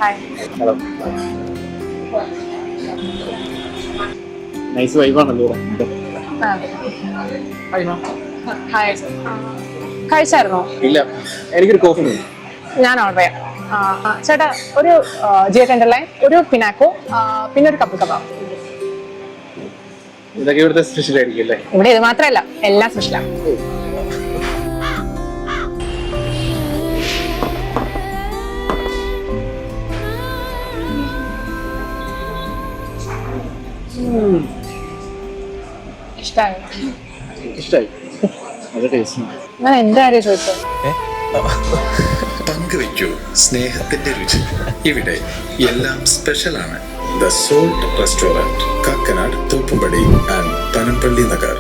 Hi. Hello. Nice വൈബാണല്ലോ. Hi. കഴിച്ചായിരുന്നോ? ഇല്ല, എനിക്കൊരു കോഫി മതി. ഞാൻ ഓർഡർ ചെയ്യാം. ചേട്ടാ ഒരു ജിയ ടെൻഡർലൈൻ, ഒരു പിനാക്കോ, പിന്നെ ഒരു കപ്പ് കബാബ്. ഇതൊക്കെ ഇവിടുത്തെ സ്പെഷ്യൽ ആയിരിക്കും അല്ലേ? ഇവിടെ ഇത് മാത്രമല്ല, എല്ലാം സ്പെഷ്യലാണ്. ഇഷ്ടായി. നല്ല ടേസ്റ്റ്. ഞാൻ എന്റെ കാര്യം ചോദിച്ചത്. പങ്കുവയ്ക്കൂ സ്നേഹത്തിന്റെ രുചി. ഇവിടെ എല്ലാം സ്പെഷ്യലാണ്. The salt restaurant, Kakkanad, Thoppumpady and Panampilly Nagar.